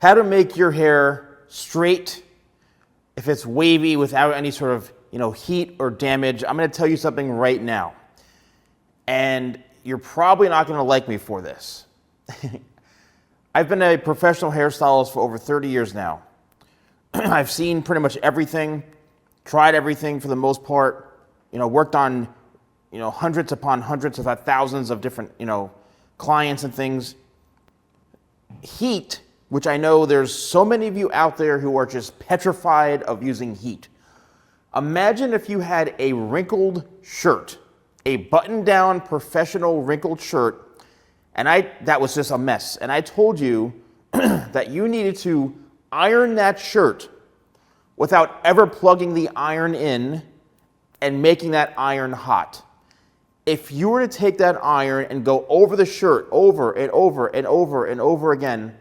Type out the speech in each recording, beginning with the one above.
how to make your hair straight if it's wavy without any sort of heat or damage. I'm going to tell you something right now, and you're probably not going to like me for this. I've been a professional hairstylist for over 30 years now. I've seen pretty much everything, tried everything for the most part, worked on hundreds upon hundreds, if not thousands of different clients and things. Heat, which I know there's so many of you out there who are just petrified of using heat. Imagine if you had a wrinkled shirt, a button-down professional wrinkled shirt, and that was just a mess. And I told you that you needed to iron that shirt without ever plugging the iron in and making that iron hot. If you were to take that iron and go over the shirt over and over and over and over again,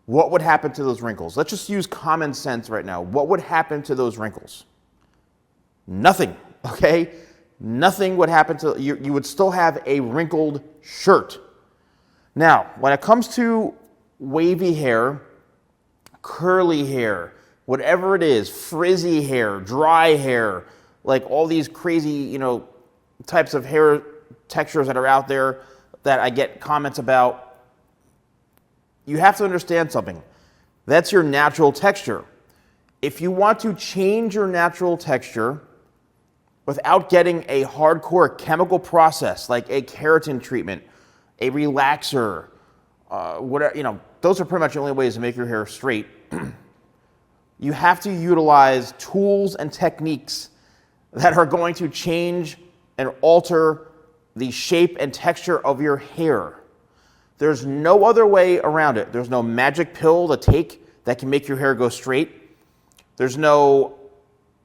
what would happen to those wrinkles? Let's just use common sense right now. What would happen to those wrinkles? Nothing, okay? Nothing would happen to you. You would still have a wrinkled shirt. Now, when it comes to wavy hair, curly hair, whatever it is, frizzy hair, dry hair, like all these crazy, types of hair textures that are out there that I get comments about, you have to understand something. That's your natural texture. If you want to change your natural texture without getting a hardcore chemical process like a keratin treatment, a relaxer, whatever, those are pretty much the only ways to make your hair straight. You have to utilize tools and techniques that are going to change and alter the shape and texture of your hair. There's no other way around it. There's no magic pill to take that can make your hair go straight. There's no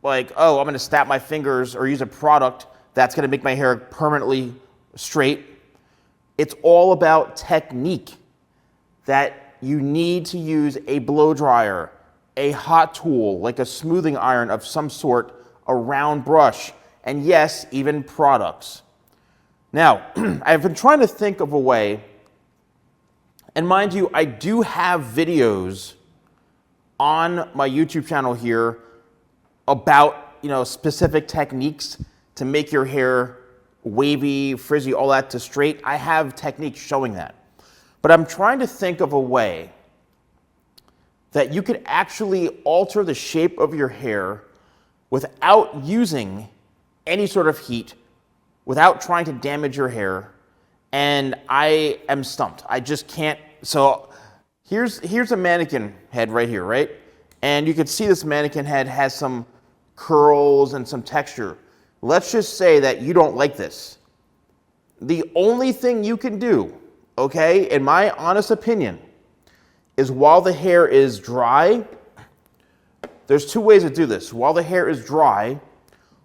I'm going to snap my fingers or use a product that's going to make my hair permanently straight. It's all about technique, that you need to use a blow dryer, a hot tool like a smoothing iron of some sort, a round brush, and yes, even products. Now, I've been trying to think of a way, and mind you, I do have videos on my YouTube channel here about specific techniques to make your hair wavy, frizzy, all that to straight. I have techniques showing that. But I'm trying to think of a way that you could actually alter the shape of your hair without using any sort of heat, without trying to damage your hair, and I am stumped. I just can't. So here's a mannequin head right here, right? And you can see this mannequin head has some curls and some texture. Let's just say that you don't like this. The only thing you can do, okay, in my honest opinion, is while the hair is dry, there's two ways to do this. While the hair is dry,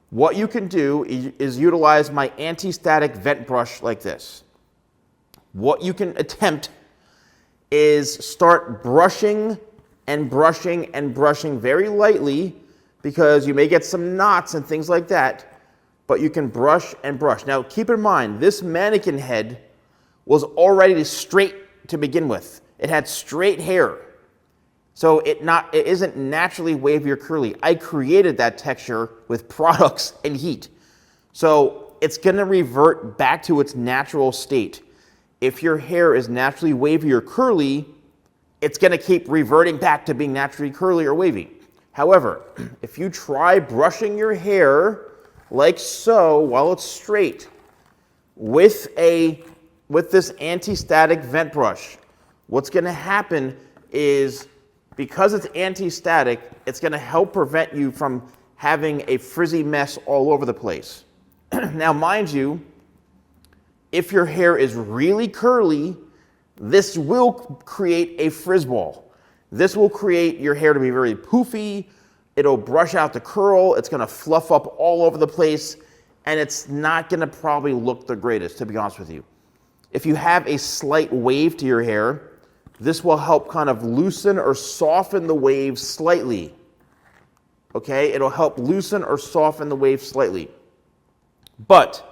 what you can do is utilize my anti-static vent brush like this. What you can attempt is start brushing and brushing and brushing very lightly, because you may get some knots and things like that, but you can brush and brush. Now, keep in mind, this mannequin head was already straight to begin with. It had straight hair. So it isn't naturally wavy or curly. I created that texture with products and heat. So it's going to revert back to its natural state. If your hair is naturally wavy or curly, it's going to keep reverting back to being naturally curly or wavy. However, if you try brushing your hair like so while it's straight with this anti-static vent brush, what's going to happen is, because it's anti-static, it's going to help prevent you from having a frizzy mess all over the place. Now, mind you, if your hair is really curly, this will create a frizz ball. This will create your hair to be very poofy. It'll brush out the curl. It's going to fluff up all over the place, and it's not going to probably look the greatest, to be honest with you. If you have a slight wave to your hair, this will help kind of loosen or soften the wave slightly. Okay? It'll help loosen or soften the wave slightly. But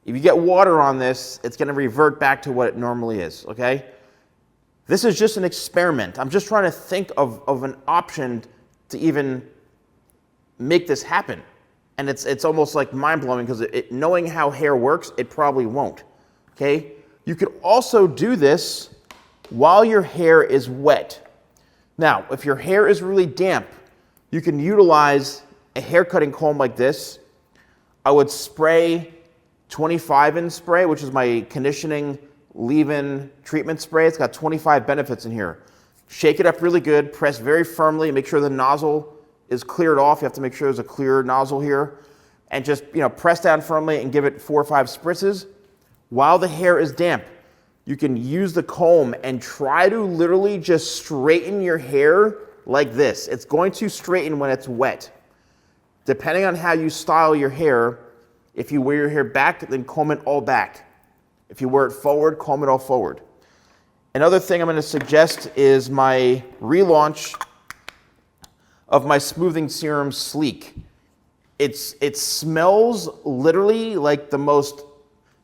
if you get water on this, it's going to revert back to what it normally is. Okay? This is just an experiment. I'm just trying to think of an option to even make this happen. And it's almost like mind-blowing because knowing how hair works, it probably won't, okay? You could also do this while your hair is wet. Now, if your hair is really damp, you can utilize a hair cutting comb like this. I would spray 25 in spray, which is my conditioning leave-in treatment spray. It's got 25 benefits in here. Shake it up really good, press very firmly, make sure the nozzle is cleared off. You have to make sure there's a clear nozzle here. And just, press down firmly and give it 4 or 5 spritzes. While the hair is damp, you can use the comb and try to literally just straighten your hair like this. It's going to straighten when it's wet. Depending on how you style your hair, if you wear your hair back, then comb it all back. If you wear it forward, comb it all forward. Another thing I'm going to suggest is my relaunch of my smoothing serum Sleek. It smells literally like the most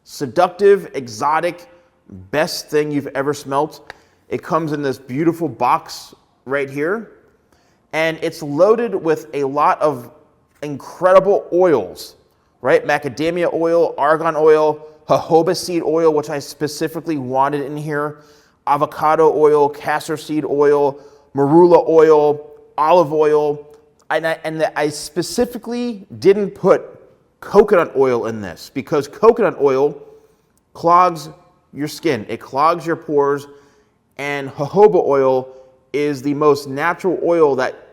seductive, exotic, best thing you've ever smelt. It comes in this beautiful box right here, and it's loaded with a lot of incredible oils, right? Macadamia oil, argan oil, jojoba seed oil, which I specifically wanted in here, avocado oil, castor seed oil, marula oil, olive oil, and I specifically didn't put coconut oil in this because coconut oil clogs your skin. It clogs your pores, and jojoba oil is the most natural oil that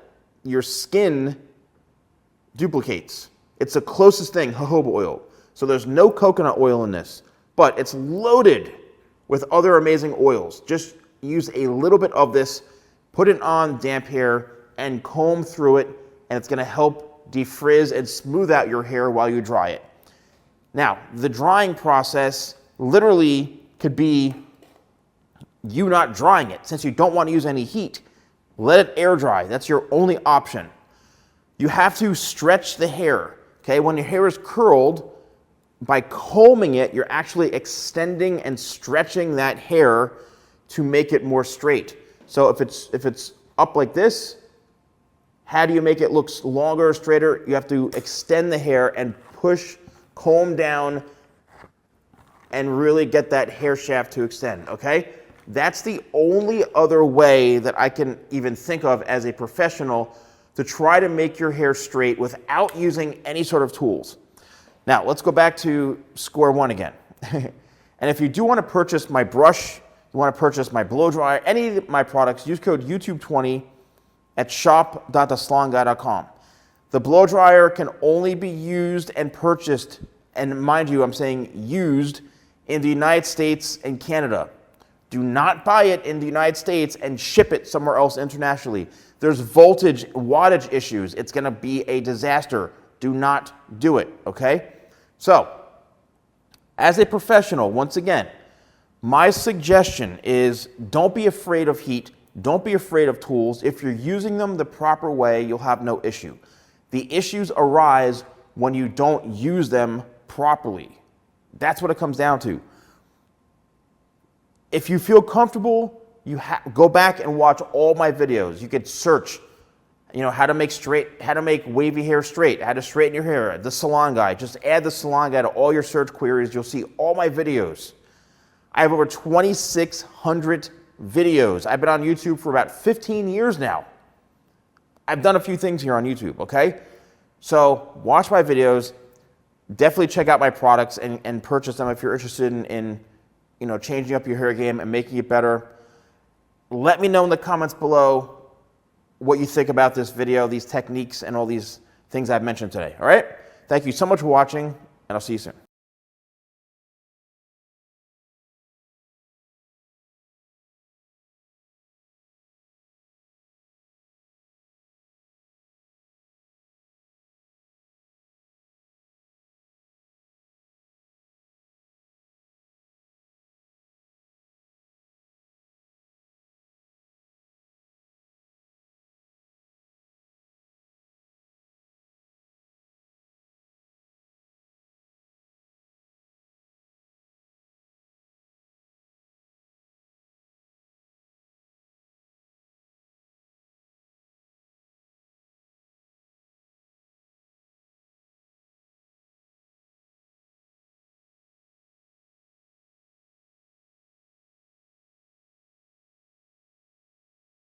your skin duplicates. It's the closest thing, jojoba oil. So there's no coconut oil in this, but it's loaded with other amazing oils. Just use a little bit of this, put it on damp hair, and comb through it, and it's going to help defrizz and smooth out your hair while you dry it. Now, the drying process literally could be you not drying it. Since you don't want to use any heat, let it air dry. That's your only option. You have to stretch the hair, okay? When your hair is curled, by combing it, you're actually extending and stretching that hair to make it more straight. So if it's up like this, how do you make it look longer or straighter? You have to extend the hair and push, comb down, and really get that hair shaft to extend, okay? That's the only other way that I can even think of as a professional to try to make your hair straight without using any sort of tools. Now, let's go back to square one again. And if you do want to purchase my brush, you want to purchase my blow dryer, any of my products, use code YouTube20 at shop.thesalonguy.com. The blow dryer can only be used and purchased, and mind you, I'm saying used, in the United States and Canada. Do not buy it in the United States and ship it somewhere else internationally. There's voltage, wattage issues. It's going to be a disaster. Do not do it, okay? So, as a professional, once again, my suggestion is don't be afraid of heat. Don't be afraid of tools. If you're using them the proper way, you'll have no issue. The issues arise when you don't use them properly. That's what it comes down to. If you feel comfortable, go back and watch all my videos. You could search, how to make wavy hair straight, how to straighten your hair, the Salon Guy. Just add the Salon Guy to all your search queries. You'll see all my videos. I have over 2,600 videos. I've been on YouTube for about 15 years now. I've done a few things here on YouTube, okay? So watch my videos. Definitely check out my products and purchase them if you're interested in changing up your hair game and making it better. Let me know in the comments below what you think about this video, these techniques, and all these things I've mentioned today, all right? Thank you so much for watching, and I'll see you soon.